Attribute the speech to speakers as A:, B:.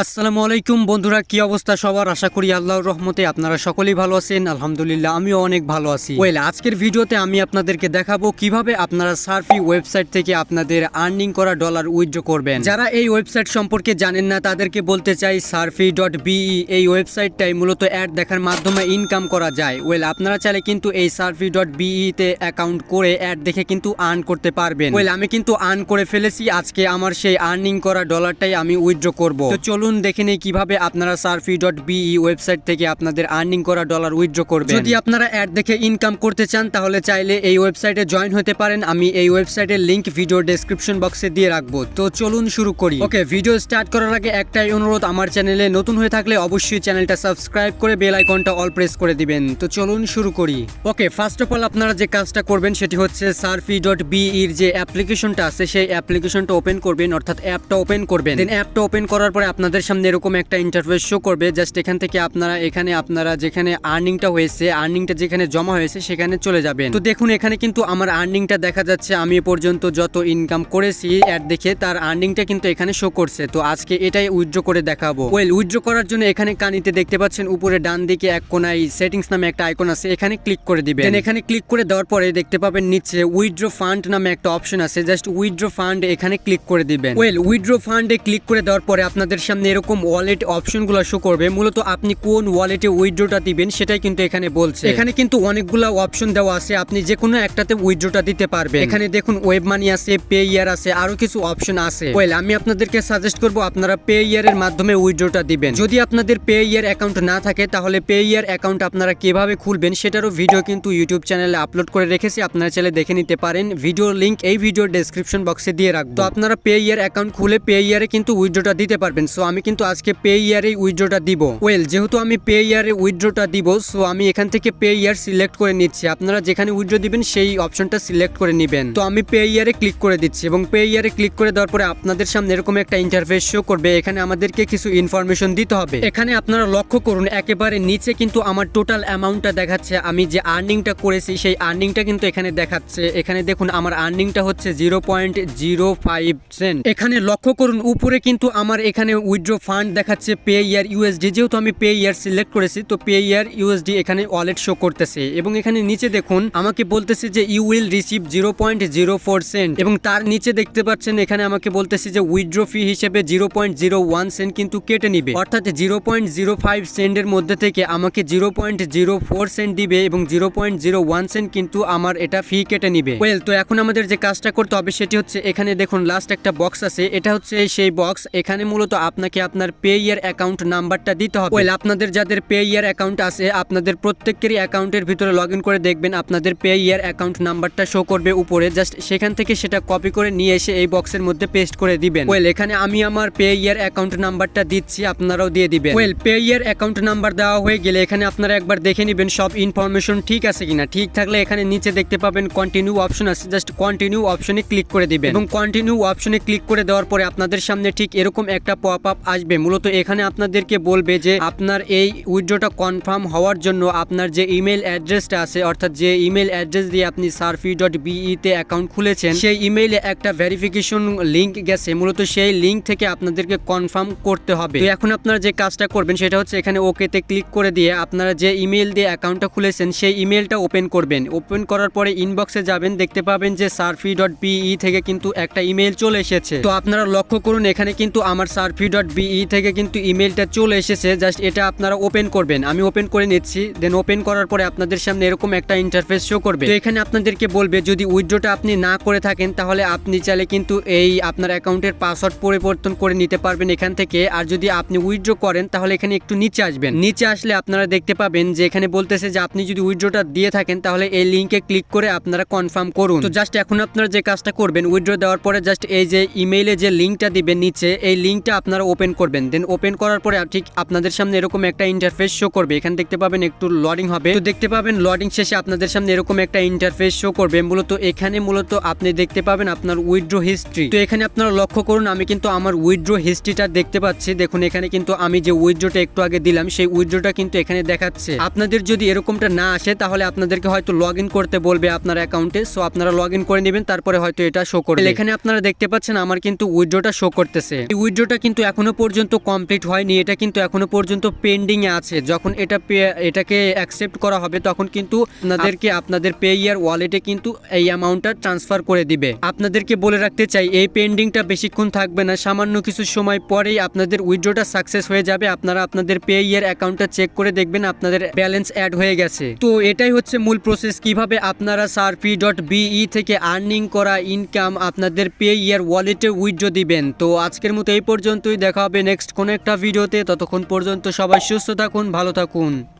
A: আসসালামুআলাইকুম বন্ধুরা, কি অবস্থা সবার? আশা করি আল্লাহর রহমতে আপনারা সকলেই ভালো আছেন। আলহামদুলিল্লাহ আমিও অনেক ভালো আছি। আজকের ভিডিওতে আমি আপনাদেরকে দেখাবো কিভাবে আপনারা সার্ফি ওয়েবসাইট থেকে আপনাদের আর্নিং করা ডলার উইথড্র করবেন। যারা এই ওয়েবসাইট সম্পর্কে জানেন না তাদেরকে বলতে চাই, সার্ফি.বিই এই ওয়েবসাইটটাই মূলত অ্যাড দেখার মাধ্যমে ইনকাম করা যায়। আপনারা চাইলে কিন্তু এই সার্ফি.বিই তে অ্যাকাউন্ট করে অ্যাড দেখে কিন্তু আর্ন করতে পারবেন। আমি কিন্তু আর্ন করে ফেলেছি। আজকে আমার সেই আর্নিং করা ডলারটাই আমি উইথড্র করব। তো চলুন দেখে নেই কিভাবে আপনারা সার্ফি.বিই ওয়েবসাইট থেকে আপনাদের আর্নিং করা ডলার উইথড্র করবেন। যদি আপনারা অ্যাড দেখে ইনকাম করতে চান তাহলে চাইলে এই ওয়েবসাইটে জয়েন হতে পারেন। আমি এই ওয়েবসাইটের লিংক ভিডিও ডেসক্রিপশন বক্সে দিয়ে রাখবো। তো চলুন শুরু করি। ভিডিও স্টার্ট করার আগে একটাই অনুরোধ, আমার চ্যানেলে নতুন হয়ে থাকলে অবশ্যই চ্যানেলটা সাবস্ক্রাইব করে বেল আইকনটা অল প্রেস করে দিবেন। তো চলুন শুরু করি। ফার্স্ট অফ অল আপনারা যে কাজটা করবেন সেটি হচ্ছে সার্ফি.বিই যে অ্যাপ্লিকেশনটা আছে সেই অ্যাপ্লিকেশনটা ওপেন করবেন, অর্থাৎ অ্যাপটা ওপেন করবেন। দেন অ্যাপটা ওপেন করার পরে আপনাদের সামনে এরকম একটা ইন্টারফেস শো করবে। জাস্ট এখান থেকে আপনারা যেখানে আর্নিংটা হয়েছে, আর্নিংটা যেখানে জমা হয়েছে সেখানে চলে যাবেন। তো দেখুন এখানে কিন্তু আমার আর্নিংটা দেখা যাচ্ছে। আমি এ পর্যন্ত যত ইনকাম করেছি অ্যাড দেখে তার আর্নিংটা কিন্তু এখানে শো করছে। তো আজকে এটাই উইথড্র করে দেখাবো। উইথড্র করার জন্য এখানে কানিতে দেখতে পাচ্ছেন উপরে ডান দিকে এক কোনায় সেটিংস নামে একটা আইকন আছে, এখানে ক্লিক করে দিবেন। দেন এখানে ক্লিক করে দেওয়ার পরে দেখতে পাবেন নিচে উইথড্র ফান্ড নামে একটা অপশন আছে। জাস্ট উইথড্র ফান্ড এখানে ক্লিক করে দিবেন। উইথড্র ফান্ডে ক্লিক করে দেওয়ার পরে আপনাদের সামনে এরকম ওয়ালেট অপশনগুলো শো করবে। মূলত আপনি কোন ওয়ালেটে উইথড্রটা দিবেন সেটাই কিন্তু এখানে বলছে। এখানে কিন্তু অনেকগুলো অপশন দেওয়া আছে, আপনি যে কোনো একটাতে উইথড্রটা দিতে পারবেন। এখানে দেখুন ওয়েব মানি আছে, পেইয়ার আছে, আরো কিছু অপশন আছে। আমি আপনাদেরকে সাজেস্ট করব আপনারা পেইয়ারের মাধ্যমে উইথড্রটা দিবেন। যদি আপনাদের পেইয়ার অ্যাকাউন্ট না থাকে তাহলে পেইয়ার অ্যাকাউন্ট আপনারা কিভাবে খুলবেন সেটারও ভিডিও কিন্তু ইউটিউব চ্যানেলে আপলোড করে রেখেছি, আপনারা চাইলে দেখে নিতে পারেন। ভিডিওর লিংক এই ভিডিওর ডেসক্রিপশন বক্সে দিয়ে রাখবো। তো আপনারা পেইয়ার অ্যাকাউন্ট খুলে পেইয়ারে কিন্তু উইথড্রটা দিতে পারবেন। সো আমি কিন্তু আজকে পেইয়ারে উইথড্রটা দিব। যেহেতু আমি পেইয়ারে উইথড্রটা দিব, সো আমি এখান থেকে পেইয়ার সিলেক্ট করে নিচ্ছি। আপনারা যেখানে উইথড্র দিবেন সেই অপশনটা সিলেক্ট করে নেবেন। তো আমি পেইয়ারে ক্লিক করে দিচ্ছি এবং পেইয়ারে ক্লিক করে দেওয়ার পরে আপনাদের সামনে এরকম একটা ইন্টারফেস শো করবে। এখানে আমাদেরকে কিছু ইনফরমেশন দিতে হবে। এখানে আপনারা লক্ষ্য করুন একেবারে নিচে কিন্তু আমার টোটাল অ্যামাউন্টটা দেখাচ্ছে। আমি যে আর্নিংটা করেছি সেই আর্নিংটা কিন্তু এখানে দেখাচ্ছে। এখানে দেখুন আমার আর্নিংটা হচ্ছে 0.05 সেন্ট। এখানে লক্ষ্য করুন উপরে কিন্তু আমার এখানে উইথড্র ফান্ড দেখাচ্ছে পেইয়ার ইউএসডি। যেহেতু আমি পেইয়ার সিলেক্ট করেছি তো পেইয়ার ইউএসডি এখানে ওয়ালেট শো করতেছে এবং এখানে নিচে দেখুন আমাকে বলতেছে যে ইউ উইল রিসিভ 0.04 সেন্ট এবং তার নিচে দেখতে পাচ্ছেন এখানে আমাকে বলতেছে যে উইথড্র ফি হিসেবে 0.01 সেন্ট কিন্তু কেটে নিবে, অর্থাৎ 0.05 সেন্টের মধ্যে থেকে আমাকে 0.04 সেন্ট দিবে এবং 0.01 সেন্ট কিন্তু আমার এটা ফি কেটে নিবে। তো এখন আমাদের যে কাজটা করতে হবে সেটি হচ্ছে এখানে দেখুন লাস্ট একটা বক্স আছে, এটা হচ্ছে সেই বক্স। এখানে মূলত আপনাকে আপনার পেইয়ার অ্যাকাউন্ট নাম্বারটা দিতে হবে। আপনাদের যাদের পেইয়ার অ্যাকাউন্ট আছে আপনাদের প্রত্যেকেরই অ্যাকাউন্টের ভিতরে লগ ইন করে দেখবেন আপনাদের পেইয়ার অ্যাকাউন্ট নাম্বারটা শো করবে উপরে। জাস্ট সেখান থেকে সেটা কপি করে নিয়ে এসে এই বক্সের মধ্যে পেস্ট করে দিবেন। এখানে আমি আমার পেইয়ার অ্যাকাউন্ট নাম্বারটা দিচ্ছি, আপনারাও দিয়ে দিবেন। পেইয়ার অ্যাকাউন্ট নাম্বার দেওয়া হয়ে গেলে এখানে আপনারা একবার দেখে নেবেন সব ইনফরমেশন ঠিক আছে কিনা। ঠিক থাকলে এখানে নিচে দেখতে পাবেন কন্টিনিউ অপশন আছে, জাস্ট কন্টিনিউ অপশনে ক্লিক করে দিবেন এবং কন্টিনিউ অপশনে ক্লিক করে দেওয়ার পরে আপনাদের সামনে ঠিক এরকম একটা পপ আপ আসবে। মূলত এখানে আপনাদেরকে বলবে যে আপনার এই উইথড্রটা কনফার্ম হওয়ার জন্য আপনার যে ইমেল অ্যাড্রেসটা আছে, অর্থাৎ যে ইমেল অ্যাড্রেস দিয়ে আপনি সার্ফি.বিই তে অ্যাকাউন্ট খুলেছেন সেই ইমেইলে একটা ভেরিফিকেশন লিংক গেছে। মূলত সেই লিংক থেকে আপনাদেরকে কনফার্ম করতে হবে। তো এখন আপনারা যে কাজটা করবেন সেটা হচ্ছে এখানে ওকেতে ক্লিক করে দিয়ে আপনারা যে ইমেল দিয়ে অ্যাকাউন্টটা খুলেছেন সেই ইমেলটা ওপেন করবেন। ওপেন করার পরে ইনবক্সে যাবেন, দেখতে পাবেন যে সার্ফি.বিই থেকে কিন্তু একটা ইমেল চলে এসেছে। তো আপনারা লক্ষ্য করুন এখানে কিন্তু আমার সার্ফি.বিই থেকে কিন্তু ইমেলটা চলে এসেছে। জাস্ট এটা আপনারা ওপেন করবেন। আমি ওপেন করে নিচ্ছি। দেন ওপেন করার পরে আপনাদের সামনে এরকম একটা ইন্টারফেস শো করবে। তো এখানে আপনাদেরকে বলবে যদি উইথড্রটা আপনি না করে থাকেন তাহলে আপনি চাইলে কিন্তু এই আপনার অ্যাকাউন্টের পাসওয়ার্ড পরিবর্তন করে নিতে পারবেন এখান থেকে। আর যদি আপনি উইথড্র করেন তাহলে এখানে একটু নিচে আসবেন। নিচে আসলে আপনারা দেখতে পাবেন যে এখানে বলতেছে যে আপনি যদি উইথড্রটা দিয়ে থাকেন তাহলে এই লিংকে ক্লিক করে আপনারা কনফার্ম করুন। তো জাস্ট এখন আপনারা যে কাজটা করবেন উইথড্র দেওয়ার পরে জাস্ট এই যে ইমেইলে যে লিংকটা দিবেন নিচে, এই লিংকটা আপনারা ওপেন করবেন। দেন ওপেন করার পরে ঠিক আপনাদের সামনে এরকম একটা ইন্টারফেস শো করবে। এখানে দেখতে পাবেন একটু লোডিং হবে। তো দেখতে পাবেন লোডিং শেষে আপনাদের সামনে এরকম একটা ইন্টারফেস শো করবে। এখানে মূলত আপনি দেখতে পাবেন আপনার উইথড্র হিস্ট্রি। তো এখানে আপনারা লক্ষ্য করুন আমি কিন্তু আমার উইথড্র হিস্ট্রিটা দেখতে পাচ্ছি। দেখুন এখানে কিন্তু আমি যে উইথড্রটা একটু আগে দিলাম সেই উইথড্রটা কিন্তু এখানে দেখাচ্ছে। আপনাদের যদি এরকমটা না আসে তাহলে আপনাদেরকে হয়তো লগ ইন করতে বলবে আপনার অ্যাকাউন্টে। সো আপনারা লগ ইন করে নেবেন, তারপরে হয়তো এটা শো করবে। এখানে আপনারা দেখতে পাচ্ছেন আমার কিন্তু উইথড্রটা শো করতেছে। এই উইথড্রটা কিন্তু এখন এখনো পর্যন্ত কমপ্লিট হয়নি, এটা কিন্তু এখনো পর্যন্ত পেন্ডিং এ আছে। যখন এটাকে অ্যাকসেপ্ট করা হবে তখন কিন্তু আপনাদেরকে আপনাদের পেইয়ার ওয়ালেটে কিন্তু এই অ্যামাউন্টটা ট্রান্সফার করে দিবে। আপনাদেরকে বলে রাখতে চাই এই পেন্ডিংটা বেশিক্ষণ থাকবে না, সামান্য কিছু সময় পরেই আপনাদের উইথড্রটা সাকসেস হয়ে যাবে। আপনারা আপনাদের পেইয়ার অ্যাকাউন্টটা চেক করে দেখবেন আপনাদের ব্যালেন্স অ্যাড হয়ে গেছে। তো এটাই হচ্ছে মূল প্রসেস, কিভাবে আপনারা sarfi.be থেকে আর্নিং করা ইনকাম আপনাদের পেইয়ার ওয়ালেটে উইথড্র দিবেন। তো আজকের মতো এই পর্যন্তই, দেখা হবে নেক্সট কোন একটা ভিডিওতে। ততক্ষণ পর্যন্ত সবাই সুস্থ থাকুন, ভালো থাকুন।